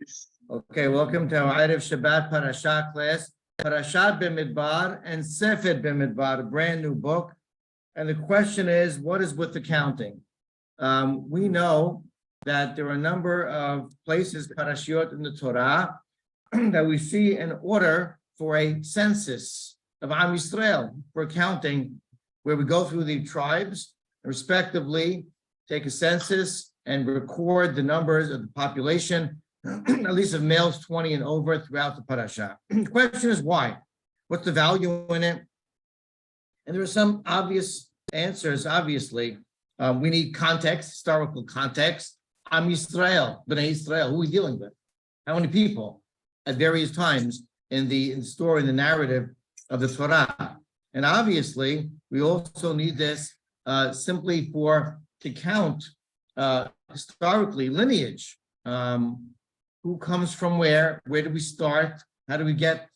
Okay, welcome to our Erev Shabbat Parashat class, Parashat Bemidbar and Sefer Bemidbar, a brand new book. And the question is, what is with the counting? We know that there are a number of places, parashiot in the Torah, that we see an order for a census of Am Yisrael, for counting, where we go through the tribes, respectively, take a census and record the numbers of the population, at least of males 20 and over throughout the parasha. The question is why? What's the value in it? And there are some obvious answers, obviously. We need context, historical context. Am Yisrael, Bnei Yisrael, who are we dealing with? How many people at various times in the story, in the narrative of the Torah? And obviously, we also need this simply to count historically lineage. Who comes from where do we start? How do we get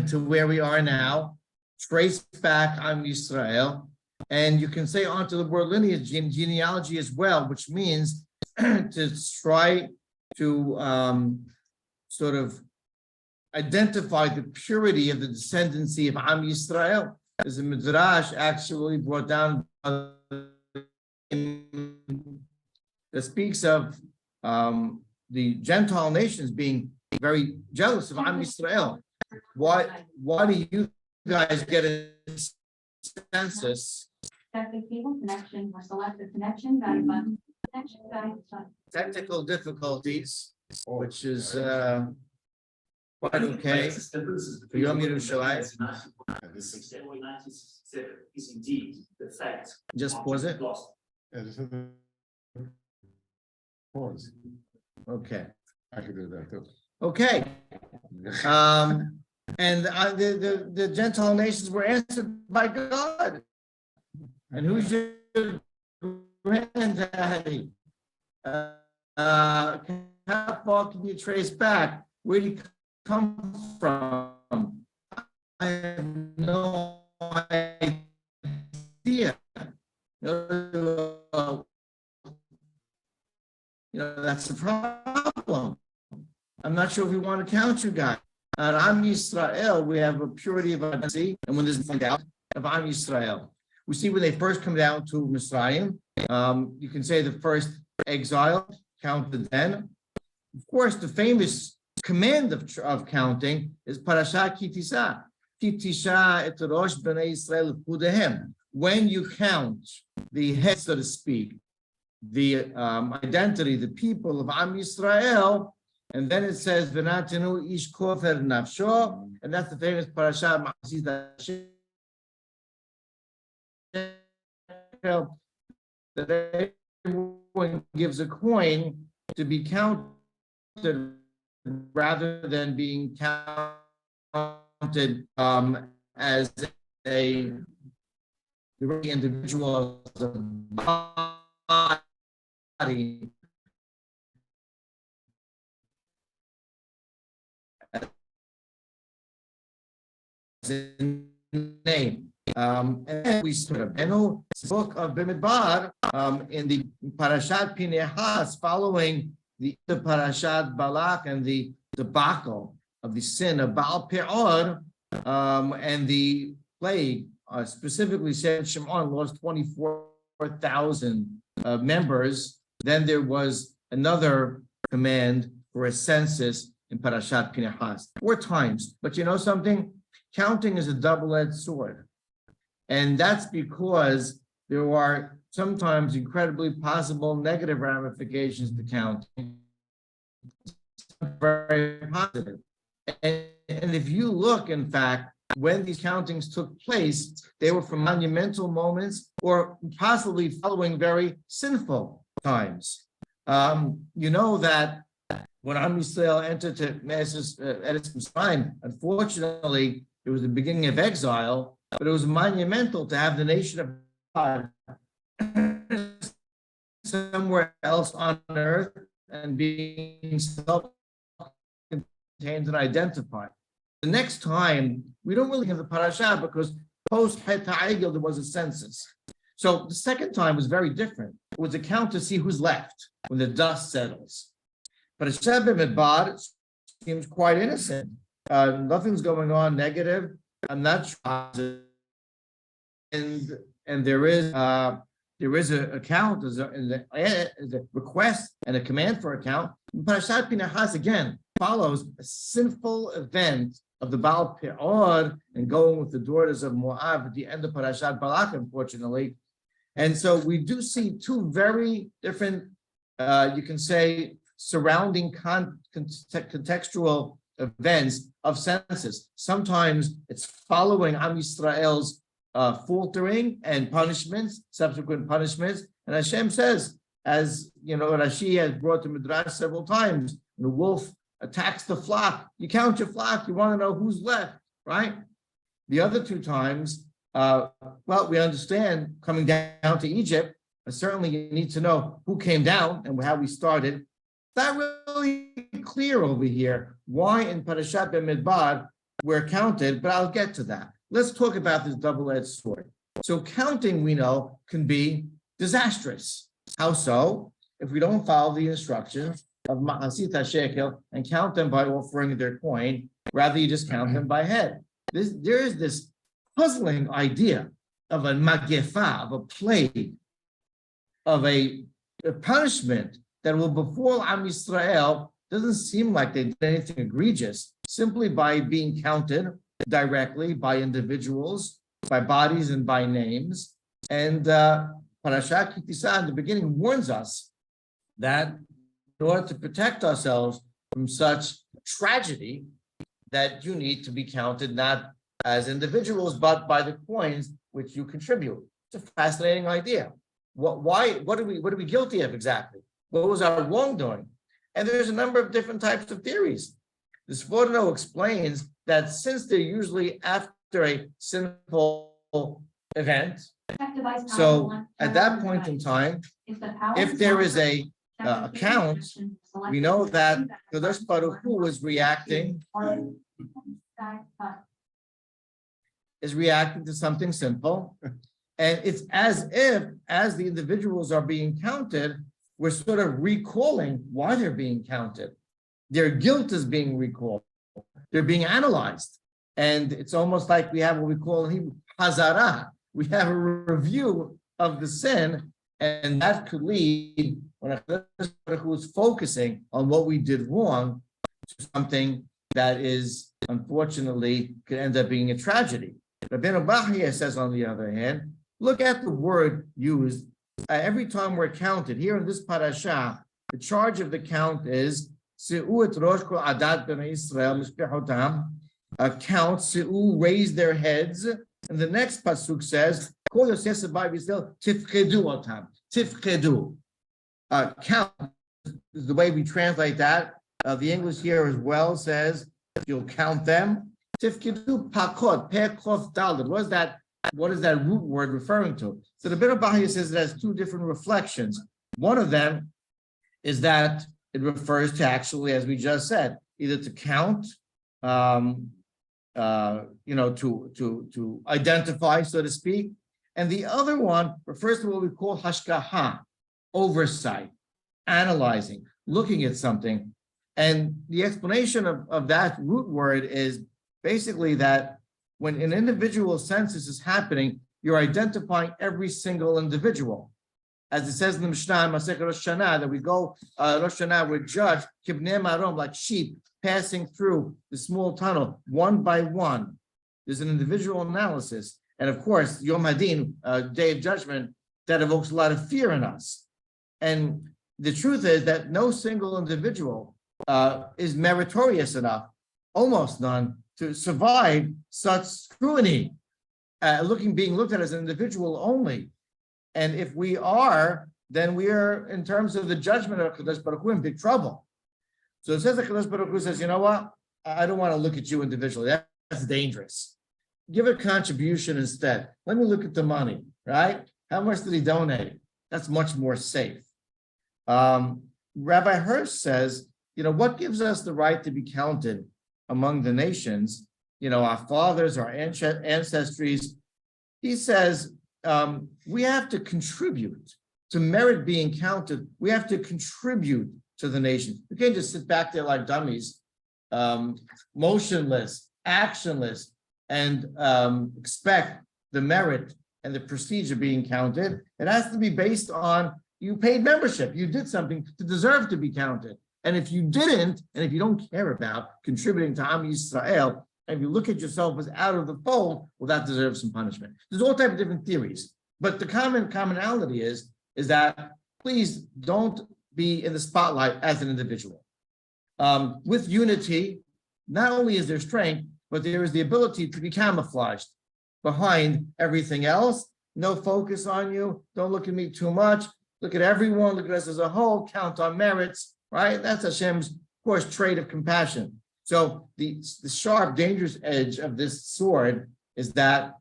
to where we are now? Trace back Am Yisrael. And you can say onto the word lineage, genealogy as well, which means to try to sort of identify the purity of the descendancy of Am Yisrael. As a Midrash actually brought down that speaks of the Gentile nations being very jealous of Am Yisrael. Why do you guys get a census? Technical difficulties, which is quite okay. For Yom Yerushalayim. Is indeed the fact. Just pause it. Pause. Okay. I could do that too. Okay. And the Gentile nations were answered by God. And who's your granddaddy? How far can you trace back? Where did he come from? I have no idea. That's the problem. I'm not sure if we want to count you guys. At Am Yisrael, we have a purity of identity, and when there's no doubt of Am Yisrael, we see when they first come down to Mitzrayim. You can say the first exile counted then. Of course, the famous command of counting is Parashat Ki Tisha. Ki Tisha et Rosh Bnei Yisrael Pudehem. When you count the head, so to speak, the identity, the people of Am Yisrael, and then it says V'natenu ish kofer nafsho, and that's the famous parasha that everyone gives a coin to be counted rather than being counted as a individual body. Name. And then we start the book of Bemidbar in the Parashat Pinehas, following the Parashat Balak and the debacle of the sin of Baal Peor and the plague, specifically said Shimon lost 24,000 members. Then there was another command for a census in Parashat Pinehas 4 times. But you know something? Counting is a double-edged sword. And that's because there are sometimes incredibly possible negative ramifications to counting. Very positive. And if you look, in fact, when these countings took place, they were from monumental moments or possibly following very sinful times. You know that when Am Yisrael entered to Eretz Mitzrayim, unfortunately, it was the beginning of exile, but it was monumental to have the nation of God somewhere else on earth and being self-contained and identified. The next time, we don't really have the parasha because post Het HaEgel, there was a census. So the second time was very different. It was a count to see who's left when the dust settles. Parashat Bemidbar seems quite innocent. Nothing's going on negative. I'm not sure. And there is a account, there's a request and a command for account. Parashat Pinchas again follows a sinful event of the Baal Peor and going with the daughters of Moab at the end of Parashat Balak, unfortunately. And so we do see two very different, you can say, surrounding contextual events of census. Sometimes it's following Am Yisrael's faltering and punishments, subsequent punishments. And Hashem says, as you know, Rashi has brought to Midrash several times, the wolf attacks the flock. You count your flock, you want to know who's left, right? The other two times, well, we understand coming down to Egypt, but certainly you need to know who came down and how we started. Not really clear over here why in Parashat Bemidbar we're counted, but I'll get to that. Let's talk about this double-edged sword. So counting, we know, can be disastrous. How so? If we don't follow the instructions of Ma'asit HaShekel and count them by offering their coin, rather you just count them by head. There is this puzzling idea of a magefa, of a plague, of a punishment that will befall Am Yisrael. Doesn't seem like they did anything egregious, simply by being counted directly by individuals, by bodies and by names. And Parashat Ki Tisa in the beginning warns us that in order to protect ourselves from such tragedy, that you need to be counted not as individuals, but by the coins which you contribute. It's a fascinating idea. What are we guilty of exactly? What was our wrongdoing? And there's a number of different types of theories. The Sforno explains that since they're usually after a sinful event, so at that point in time, if there is a account, we know that Kadosh Baruch Hu is reacting to something simple. And it's as if, as the individuals are being counted, we're sort of recalling why they're being counted. Their guilt is being recalled. They're being analyzed. And it's almost like we have what we call in Hebrew, hazara. We have a review of the sin, and that could lead, when a who is focusing on what we did wrong, to something that is, unfortunately, could end up being a tragedy. Rabbi Rabbi says, on the other hand, look at the word used. Every time we're counted, here in this parasha, the charge of the count is count, raise their heads. And the next pasuk says, tifkedu. Count is the way we translate that. The English here as well says, you'll count them. Tifkedu pakot, pekof daled. What is that root word referring to? So the Beit Bahia says it has two different reflections. One of them is that it refers to actually, as we just said, either to count, to identify, so to speak. And the other one refers to what we call hashgaha, oversight, analyzing, looking at something. And the explanation of that root word is basically that when an individual census is happening, you're identifying every single individual. As it says in the Mishnah, Masechet Rosh Hashanah, that we go, Rosh Hashanah, we're judged, kibnei marom, like sheep, passing through the small tunnel, one by one. There's an individual analysis. And of course, Yom Hadin, Day of Judgment, that evokes a lot of fear in us. And the truth is that no single individual is meritorious enough, almost none, to survive such scrutiny, being looked at as an individual only. And if we are, then we are, in terms of the judgment of Kadosh Baruch Hu, in big trouble. So it says that Kadosh Baruch Hu says, you know what? I don't want to look at you individually. That's dangerous. Give a contribution instead. Let me look at the money, right? How much did he donate? That's much more safe. Rabbi Hirsch says, what gives us the right to be counted among the nations? Our fathers, our ancestries. He says, we have to contribute to merit being counted. We have to contribute to the nation. You can't just sit back there like dummies, motionless, actionless, and expect the merit and the prestige of being counted. It has to be based on you paid membership. You did something to deserve to be counted. And if you didn't, and if you don't care about contributing to Am Yisrael, and if you look at yourself as out of the fold, well, that deserves some punishment. There's all types of different theories, but the commonality is that please don't be in the spotlight as an individual. With unity, not only is there strength, but there is the ability to be camouflaged behind everything else. No focus on you. Don't look at me too much. Look at everyone. Look at us as a whole. Count our merits, right? That's Hashem's, of course, trait of compassion. So the sharp, dangerous edge of this sword is that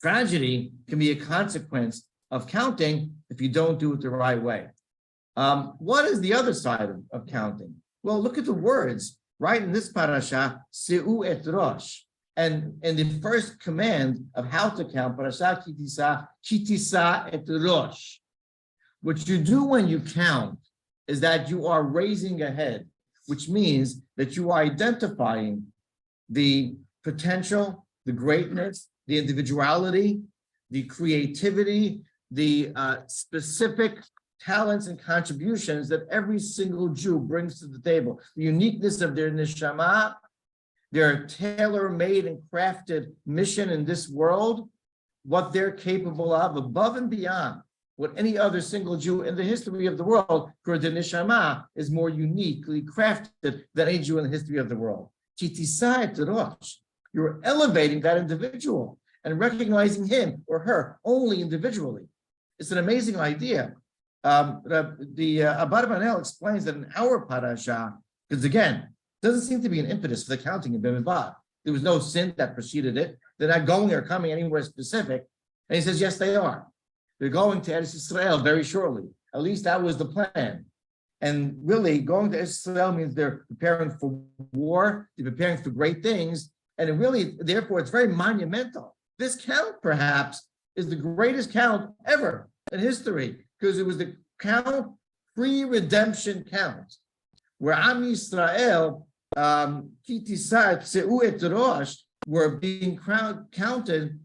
tragedy can be a consequence of counting if you don't do it the right way. What is the other side of counting? Well, look at the words right in this parasha, Se'u et Rosh. And in the first command of how to count, Parashat Kitisa et Rosh. What you do when you count is that you are raising a head, which means that you are identifying the potential, the greatness, the individuality, the creativity, the specific talents and contributions that every single Jew brings to the table, the uniqueness of their neshama, their tailor-made and crafted mission in this world, what they're capable of above and beyond what any other single Jew in the history of the world, for the neshama is more uniquely crafted than any Jew in the history of the world. You're elevating that individual and recognizing him or her only individually. It's an amazing idea. The Abarbanel explains that in our parasha, because again, doesn't seem to be an impetus for the counting in Bemidbar. There was no sin that preceded it. They're not going or coming anywhere specific. And he says, yes, they are. They're going to Eretz Yisrael very shortly. At least that was the plan. And really, going to Eretz Yisrael means they're preparing for war, they're preparing for great things. And it really, therefore, it's very monumental. This count, perhaps, is the greatest count ever in history, because it was the count, pre-redemption count, where Am Yisrael, Kitisat, Se'u et Rosh, were being counted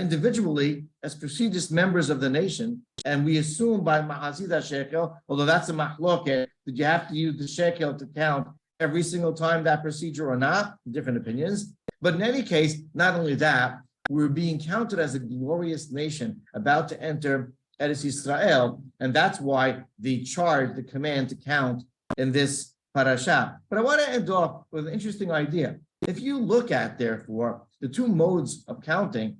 individually as prestigious members of the nation. And we assume by Mahasida Shekel, although that's a mahloket, that you have to use the shekel to count every single time that procedure or not, different opinions. But in any case, not only that, we're being counted as a glorious nation about to enter Eretz Yisrael, and that's why the charge, the command to count in this parasha. But I want to end off with an interesting idea. If you look at, therefore, the two modes of counting,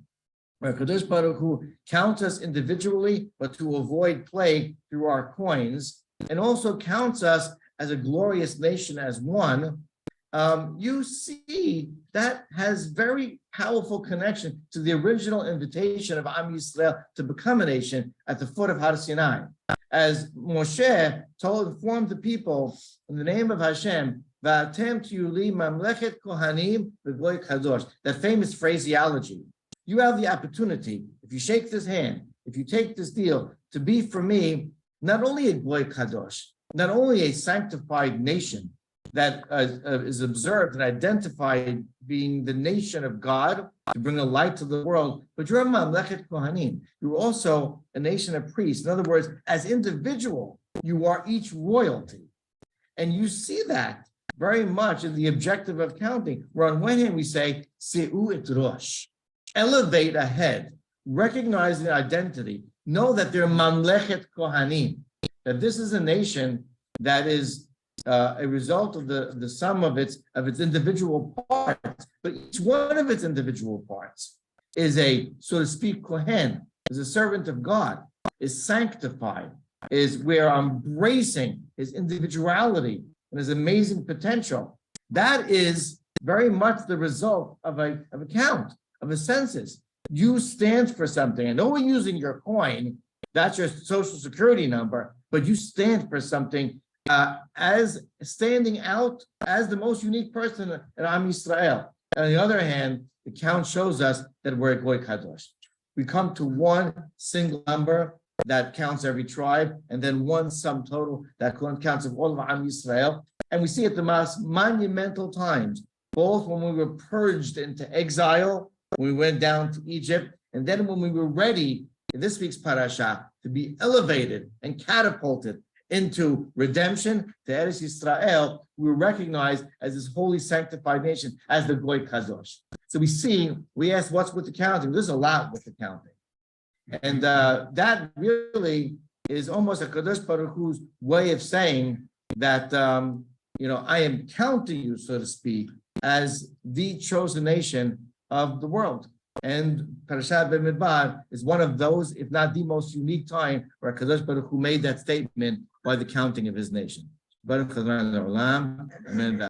where Kadosh Baruch Hu counts us individually, but to avoid plague through our coins, and also counts us as a glorious nation as one, you see that has very powerful connection to the original invitation of Am Yisrael to become a nation at the foot of Har Sinai. As Moshe informed the people in the name of Hashem, V'atem tiyuli mamlechet kohanim v'goy kadosh, that famous phraseology. You have the opportunity, if you shake this hand, if you take this deal, to be for me, not only a goy kadosh, not only a sanctified nation that is observed and identified being the nation of God to bring a light to the world, but you're a mamlechet kohanim. You're also a nation of priests. In other words, as individual, you are each royalty. And you see that very much in the objective of counting, where on one hand we say, Se'u et Rosh, elevate ahead, recognize the identity, know that they're mamlechet kohanim, that this is a nation that is a result of the sum of its individual parts, but each one of its individual parts is a, so to speak, kohen, is a servant of God, is sanctified, is where I'm embracing his individuality and his amazing potential. That is very much the result of a count, of a census. You stand for something, and no one using your coin, that's your social security number, but you stand for something as standing out as the most unique person in Am Yisrael. And on the other hand, the count shows us that we're a Goy Kadosh. We come to one single number, that counts every tribe, and then one sum total that counts of all of Am Yisrael. And we see at the most monumental times, both when we were purged into exile, when we went down to Egypt, and then when we were ready in this week's parasha to be elevated and catapulted into redemption to Eretz Yisrael, we were recognized as this holy sanctified nation, as the Goy Kadosh. So we asked what's with the counting. There's a lot with the counting. And that really is almost a Kadosh Baruch Hu's way of saying that, I am counting you, so to speak, as the chosen nation of the world. And Parashat Bemidbar is one of those, if not the most unique time where Kadosh Baruch Hu made that statement by the counting of his nation. Baruch Adonai Le'olam. Amen.